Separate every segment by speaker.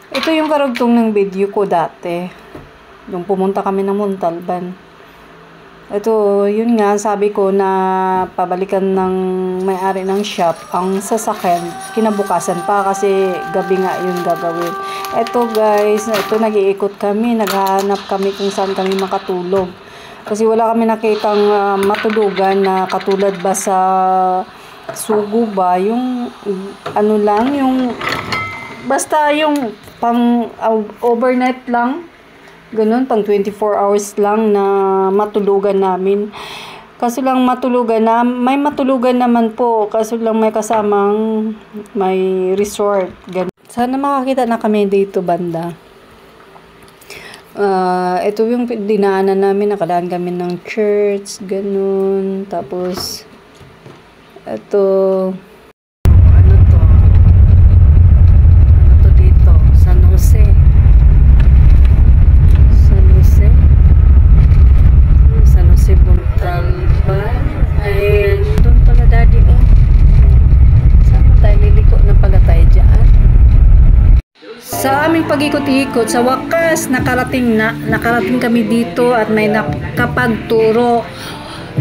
Speaker 1: Ito yung karugtong ng video ko dati. Nung pumunta kami ng Montalban. Ito, yun nga, sabi ko na pabalikan ng may-ari ng shop ang sasakyan kinabukasan pa kasi gabi nga yun gagawin. Ito guys, ito nag-iikot kami, naghahanap kami kung saan kami makatulog. Kasi wala kami nakitang matulugan na katulad ba sa Sugo ba, yung ano lang, yung basta yung pang overnight lang. Ganun, pang 24 hours lang na matulugan namin. Kaso lang matulugan na, may matulugan naman po. Kaso lang may kasamang may resort. Ganun. Sana makakita na kami dito banda. Ito yung dinaanan namin. Nakadaan kami ng church. Ganun. Tapos, ito... Sa aming pag-ikot-ikot, sa wakas, nakarating kami dito at may nakapagturo.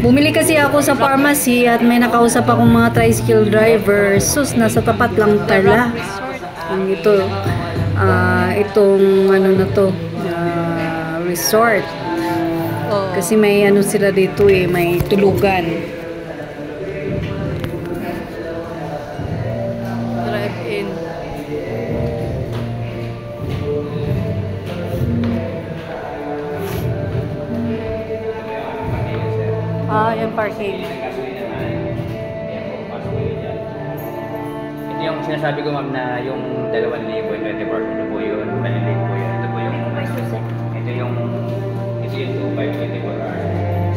Speaker 1: Bumili kasi ako sa pharmacy at may nakausap akong mga tricycle driver. Sus, nasa tapat lang tala. Itong ano na to, resort. Kasi may ano sila dito may tulugan. Drive-in. Yung parking.
Speaker 2: Ito yung sinasabi ko ma'am na yung 2,024, ito po yun, maliliit po yun. Ito po yung, ito yung 2,524 hours.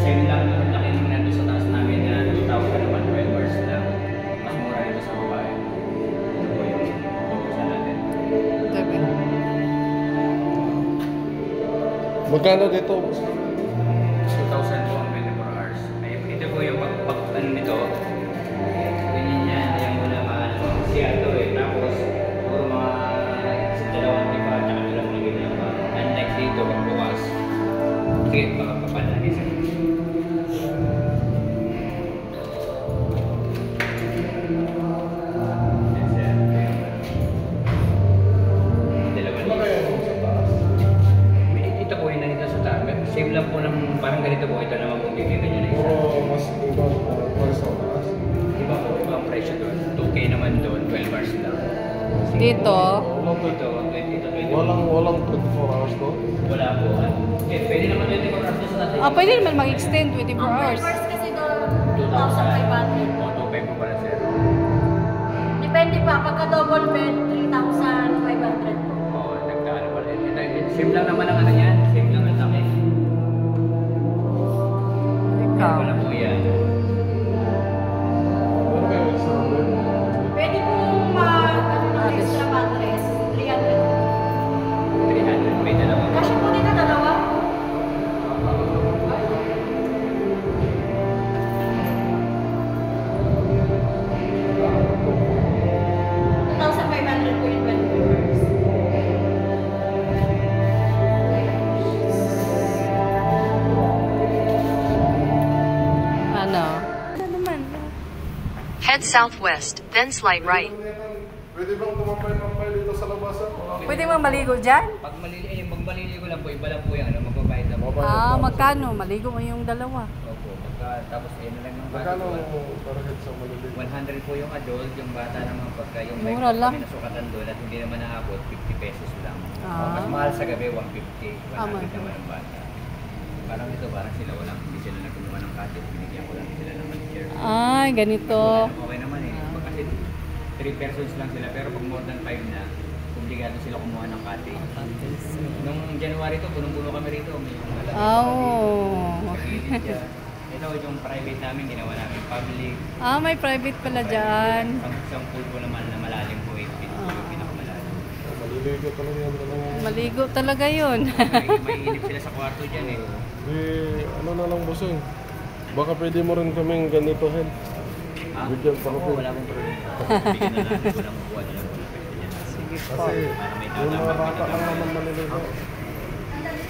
Speaker 2: Same lang yung laki nung nandun sa taas namin na 2,000 naman 12 hours lang. Mas mura ito sa babae. Ito po yung pupusan natin.
Speaker 3: Magkano dito?
Speaker 2: 2,000 po ang 24 hours. Ito po yung pag-ano nito. Ganyan niya, ayan mo na siya ito Tapos, puro mga sa dalawang iba, tsaka dalawang ligid na iba. Unlike dito, magbukas. Sige, baka papalagi siya. Ito po yung nandito sa tabi. Same lang po ng parang ganito po. Ito naman kung kikita nyo na isa.
Speaker 3: Mas iba sa taas.
Speaker 2: Iba po, iba ang presyo doon. 2K naman doon, 12 hours lang.
Speaker 1: Dito.
Speaker 2: Ito, 20.
Speaker 3: Walang 24 hours doon?
Speaker 2: Wala po. Pwede naman 24 hours doon sa natin.
Speaker 1: Pwede naman mag-extend 24 hours.
Speaker 4: First kasi doon, 2,500.
Speaker 2: O, 2,500 po pala sir.
Speaker 4: Depende pa, pagka double bed, 3,500 po.
Speaker 2: Oo, nagkaano pala. Same lang naman ang ano yan. Same lang ang laki.
Speaker 1: Ikaw.
Speaker 2: Wala po yan.
Speaker 4: Pwede po ng extra mattress, 300.
Speaker 2: 300. May dalawa.
Speaker 4: Kasi po dito dalawa. $2,500 po yung 24 hours.
Speaker 1: Ano naman?
Speaker 5: Head southwest, then slight right.
Speaker 3: Pwede bang tumapay dito sa labasan?
Speaker 1: Pwede mo maligo dyan?
Speaker 2: Pag maliligo lang po, iba lang po yan. Magbabayad lang po.
Speaker 1: Magkano? Maligo mo yung dalawa.
Speaker 2: Opo. Tapos na lang ng bata.
Speaker 3: Magkano target sa maliliit?
Speaker 2: 100 po yung adult, yung bata naman pagka yung may
Speaker 1: Mura lang.
Speaker 2: nasukatan doon at hindi naman naabot, 50 pesos lang.
Speaker 1: Ah.
Speaker 2: Mas mahal sa gabi, 150. 100
Speaker 1: Mahal.
Speaker 2: naman ang bata. Parang dito, parang sila walang, hindi sila nagkumuha ng cottage, binigyan ko lang sila ng manager.
Speaker 1: Ay, ganito.
Speaker 2: Okay naman Pag kasi 3 persons lang sila, pero pag more than 5 na, obligado sila kumuha ng cottage. Nung January to, punong-puno kami rito. May malaki
Speaker 1: Oh.
Speaker 2: Ito yung private namin, ginawa namin public.
Speaker 1: May private pala dyan.
Speaker 2: Isang pool po naman na malalim po 8 feet po yung pinakamalalim.
Speaker 3: Maliligo talaga yan.
Speaker 1: Maligo talaga yun.
Speaker 2: May inip sila sa kwarto dyan
Speaker 3: Ano na lang busing. Baka pwede mo rin kaming ganitohin. Bigyan pa ko.
Speaker 2: Wala pong problema. Bigyan na natin, walang buwan na lang.
Speaker 1: Sige po.
Speaker 3: Kasi yung mga bata lang naman maliligo.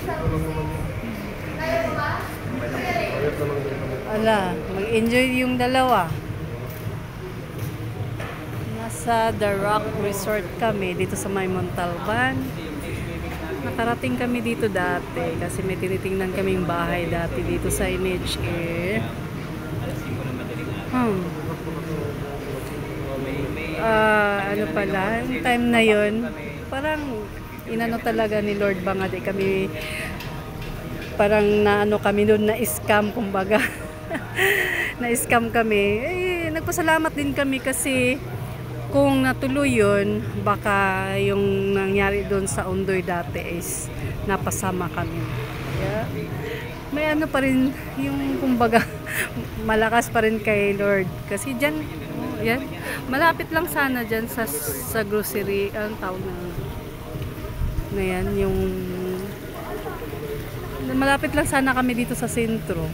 Speaker 3: Ito lang naman yun. Ayot na lang din kami.
Speaker 1: Ala, mag-enjoy yung dalawa. Nasa The Rock Resort kami dito sa May Montalban. Nakarating kami dito dati kasi may tinitingnan kaming bahay dati dito sa NHA. Ano pala, yung time na yun, parang inano talaga ni Lord ba nga di kami, parang naano kami doon, na-scam kumbaga. Na-scam kami. Nagpasalamat din kami kasi kung natuloy yun, baka yung nangyari doon sa Ondoy dati is napasama kami. Yeah. May ano pa rin, yung kumbaga, malakas pa rin kay Lord. Kasi dyan, yan, malapit lang sana dyan sa grocery, ang tawag na yan, yung malapit lang sana kami dito sa sentro.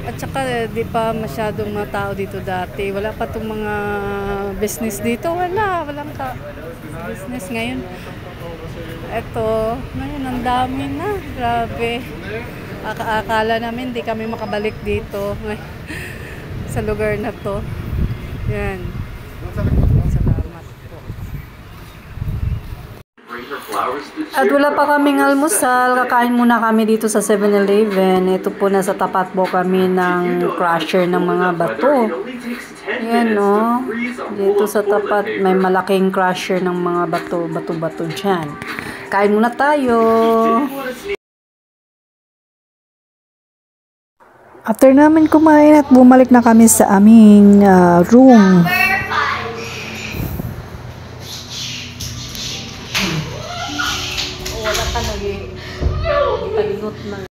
Speaker 1: At saka di pa masyadong mga tao dito dati. Wala pa itong mga business dito. Walang business ngayon. Eto, ngayon ang dami na. Grabe. Akala namin di kami makabalik dito sa lugar na to. Yan. Salamat po. At wala pa kaming almusal, kakain muna kami dito sa 7-Eleven. Ito po, nasa tapat po kami ng crusher ng mga bato. Ayan o, dito sa tapat may malaking crusher ng mga bato-bato dyan. Kain muna tayo. After namin kumain at bumalik na kami sa aming room. Wala ka nag-palingot ng